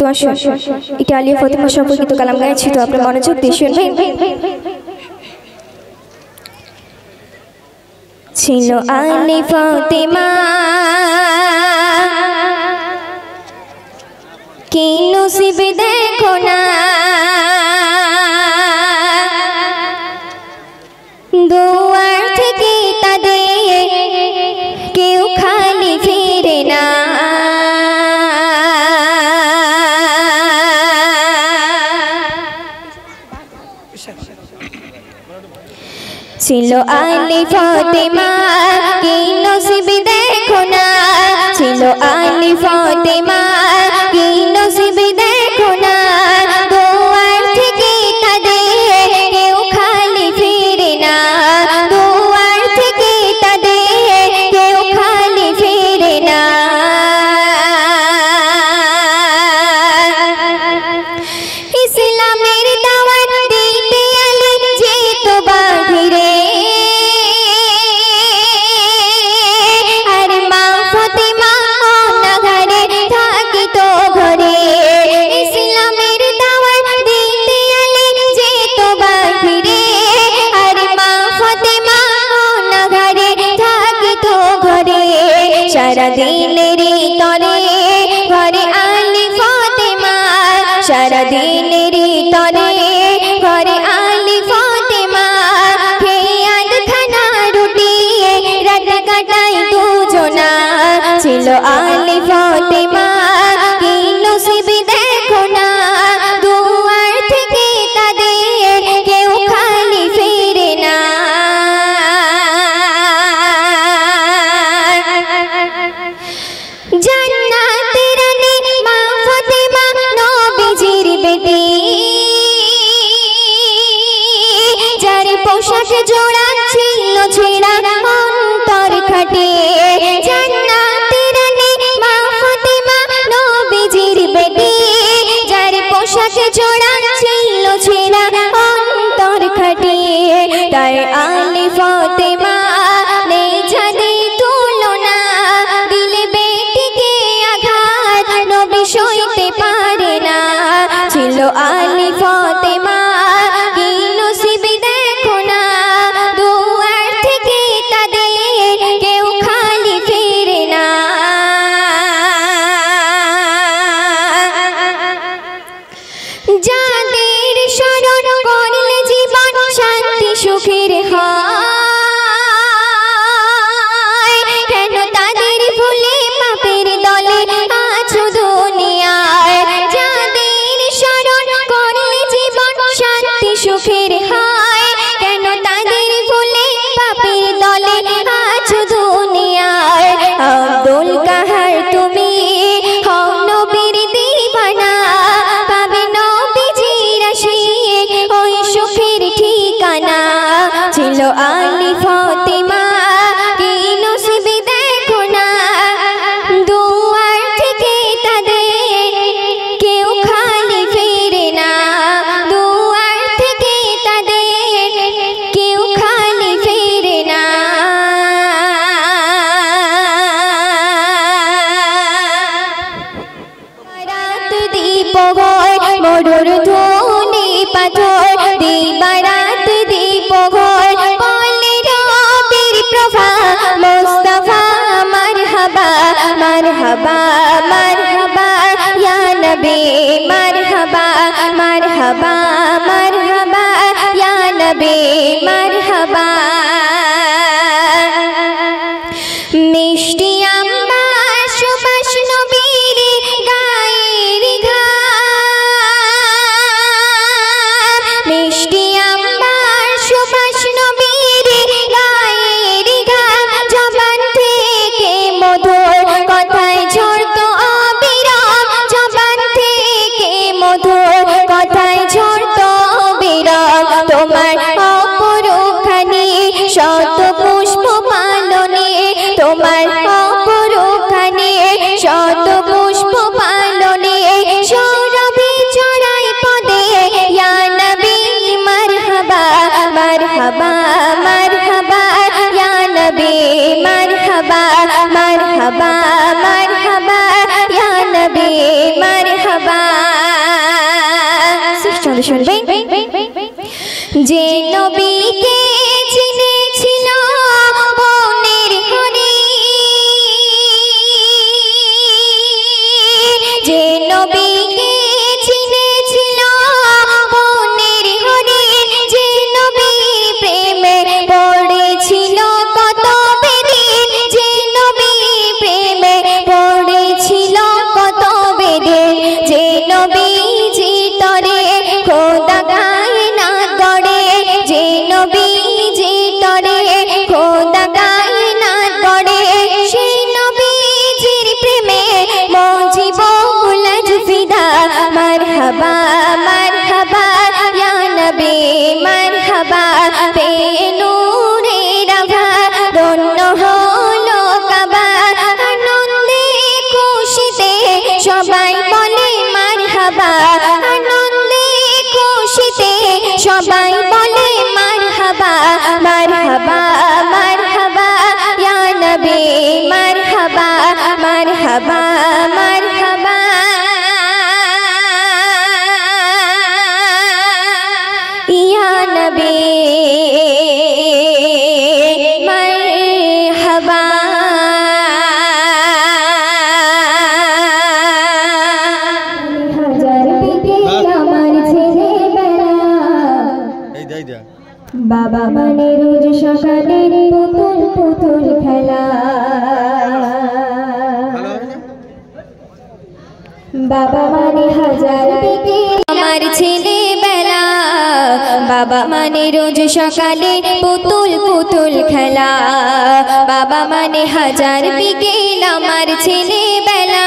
তো আসুন এটা আলিয়া ফাতেমা সম্পর্কিত কালাম গাইছি, তো আপনার মনোযোগ দিয়ে শুনবেন। ছিল আলি ফাতেমা কি নসিব দেখো না, দুয়ার থেকে তাদের কেউ খালি ফিরে না। ছিল আলি ফাতেমা কি নসিব দেখো না, ছিল আলি ফাতেমা কি নসিব দেখো না, দুয়ার থেকে তাদের কেউ খালি ফিরে না, দুয়ার থেকে তাদের কেউ খালি ফিরে না। ইসলামের দাওয়াত দিতে আলী যেত বাহিরে, আর মা ফাতেমা অনাঘারে থাকিত ঘরে। ইসলামের দাওয়াত দিতে আলী যেত বাহিরে, আর মা ফাতেমা অনাঘারে থাকিত ঘরে। সারা দিনের তরে ঘরে আলী ফাতেমা, সারা দিনের তরে ঘরে আলী ফাতেমা, খেয়াল খানা রুটি রাত কাটাই দুজনা। ছিল আলী ফাতেমা কি নসিব দেখো না, দুয়ার থেকে তাদের কেউ খালি ফিরে না। জান্নাতের রানী মা ফাতেমা নবীজির বেটি, যার পোশাক জোড়া ছিল ছেঁড়া অন্তর খাটে। জান্নাতের রানী মা ফাতেমা নবীজির বেটি, যার পোশাক জোড়া ছিল ছেঁড়া অন্তর খাটে। তাই আলী ফাতেমা নেই যাদের তুলনা, দিলে বেটিকে আঘাত নবী সইতে পারে না। ছিল আলী ফাতেমা কি নসিব দেখো না, দুয়ার থেকে তাদের কেউ খালি ফিরে না। যাদের স্মরণ করলে জীবন শান্তি সুখের হয়, কেন তাদের ভুলে পাপের দলে আছো দুনিয়ায়। যাদের স্মরণ করলে জীবন শান্তি সুখের হয়, কেন তাদের ভুলে পাপের দলে আছো দুনিয়ায়। আব্দুল কাহার তুমি হও নবীর দিবানা, পাবে নবীজির আশিক ওই সুখের ঠিকানা। ছিল আলী ফাতেমা কি নসিব দেখো না, দুয়ার থেকে তাদের কেউ খালি ফিরে না, দুয়ার থেকে তাদের কেউ খালি ফিরে না। রাত দীপ ঘর মরুর ধুনি পাথর, দিবারাত দীপ ঘর বলে রবির প্রভা। মুস্তাফা মারহাবা মারহাবা মারহাবা ইয়া নবী, মারহাবা মারহাবা মারহাবা ইয়া নবী, মারহাবা। মিষ্টি আম্বার সুবাস নবীর গায়ের ঘাম, মিষ্টি আম্বার সুবাস নবীর গায়ের ঘাম। জবান থেকে মধুর কথায় ঝরতো অবিরাম, জবান থেকে মধুর কথায় ঝরতো অবিরাম। তোমার অপরখানি শত পুষ্প পালনে, তোমার অপরখানি শত পুষ্প পালনে। সৌরভে চড়াই পদে ইয়া নবী, মারহাবা মারহাবা মারহাবা ইয়া নবী, মারহাবা মারহাবা মারহাবা ইয়া নবী, মারহাবা। তাহলে শুনবেন। যে নবীকে চিনেছিল বনের হরি, যে নবীকে চিনেছিল বনের হরি, যে নবী প্রেমে পড়েছিল কত বেদিন, যে নবী প্রেমে পড়েছিল কত বেদিন, যে নবীজি তরে খোদা কায়নাত গড়ে, যে নবীজি তরে খোদা কায়নাত গড়ে, সেই নবীজির প্রেমে মজিবুল ফিদা। মারহাবা মারহাবা ইয়া নবী মারহাবা, পে নূরে রাভা ধন্য হলো কাবা। আনন্দে খুশিতে সবাই বলে মারহাবা, আনন্দে খুশিতে সবাই বলে মারহাবা। মারহাবা মারহাবা ইয়া নবী মারহাবা, মারহাবা মারহাবা ইয়া নবী মারহাবা। হাজার বিকেল আমার ছেলেবেলা, বাবা মানে রোজ সকালে পুতুল পুতুল খেলা। বাবা মানে হাজার বিকেল আমার ছেলেবেলা, বাবা মানে রোজ সকালে পুতুল পুতুল খেলা। বাবা মানে হাজার বিকেল আমার ছেলেবেলা,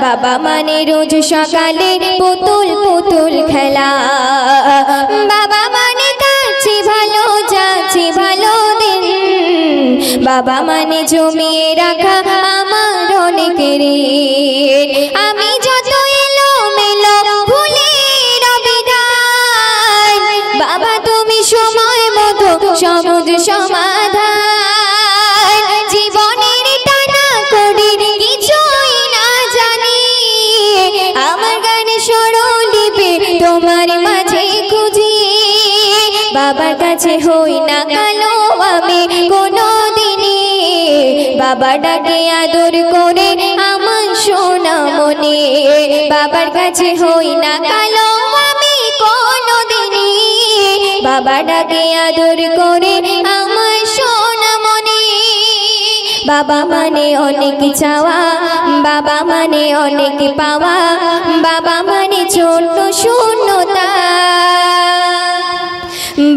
বাবা মানে রোজ সকালে পুতুল পুতুল খেলা। বাবা মানে কাছে ভালো যাচ্ছে ভালো দিন, বাবা মানে জমিয়ে রাখা আমার অনেক ঋণ। আমি যত এলো মেলো ভুলে রবিদান, বাবা তুমি সময় মতো সবুজ সমাধান। জীবনের টানা করি কিছুই না জানি, আমার গানে স্বরলিপি তোমার মাঝে খুঁজি। বাবার কাছে হই না কালো আমি কোনো দিনই, বাবা ডাকে আদর করে আমার সোনা মনে। বাবার কাছে হই না কালো আমি কোনো দিনই, বাবা ডাকে আদর করে আমার সোনা মনে। বাবা মানে অনেক চাওয়া, বাবা মানে অনেক পাওয়া, বাবা মানে ছোট শূন্যতা,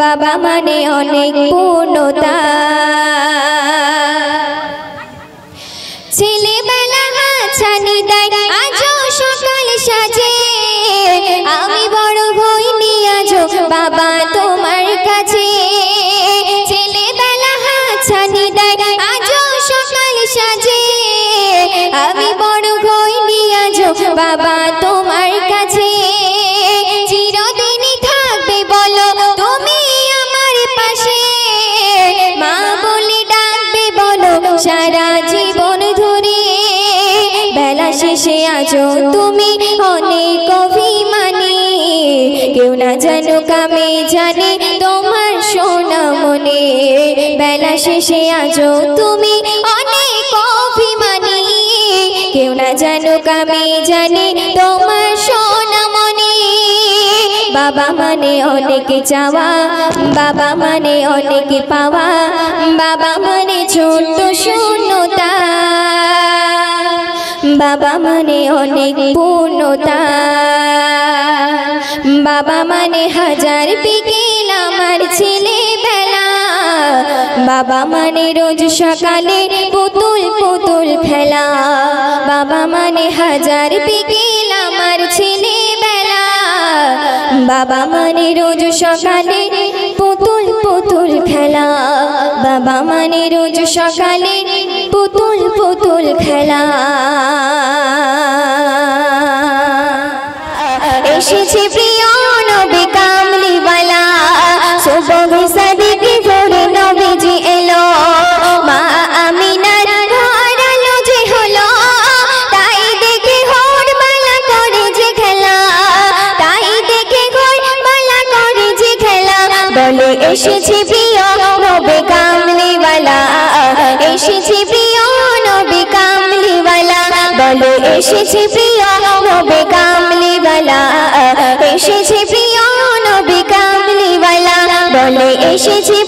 বাবা মানে অনেক পূর্ণতা। ছেলেবেলা হাতছানি দেয় আজও সকাল সাজে, আমি বড় হইনি আজও বাবা তোমার কাছে। ছেলেবেলা হাতছানি দেয় আজও সকাল সাজে, আমি বড় হইনি আজও বাবা তোমার কাছে। চিরদিনই থাকবে বলো তুমি আমার পাশে, মা বলে ডাকবে বলো সারা জীবন ধরে। বেলা শেষে আজও তুমি অনেক অভিমানী, কেউ না জানুক আমি জানি তোমার সোনা মনে। বেলা শেষে আজও তুমি অনেক অভিমানী, কেউ না জানুক আমি জানি তোমার সোনা মনে। বাবা মানে অনেক চাওয়া, বাবা মানে অনেক পাওয়া, বাবা মানে ছোট্ট শূন্যতা, বাবা মানে অনেক পূর্ণতা। বাবা মানে হাজার বিকেল আমার ছেলেবেলা, বাবা মানে রোজ সকালে পুতুল পুতুল খেলা। বাবা মানে হাজার বিকেল আমার ছেলেবেলা, বাবা মানে রোজ সকালে পুতুল পুতুল খেলা। বাবা মানে রোজ সকালে পুতুল পুতুল খেলা। এসেছে প্রিয় নবী কামলিওয়ালা, সুবহ সাদিকে ভোরে নবীজি এলো। মা আমিনার ঘর আলো যে হলো, তাই দেখে ঘর মালা করে যে খেলা, তাই দেখে ঘর এসেছে প্রিয় নবী কামলিওয়ালা এসেছে প্রিয় নবী কামলিওয়ালা বলো এসেছে প্রিয় নবী কামলিওয়ালা এসেছে প্রিয় নবী কামলিওয়ালা বলো এসেছে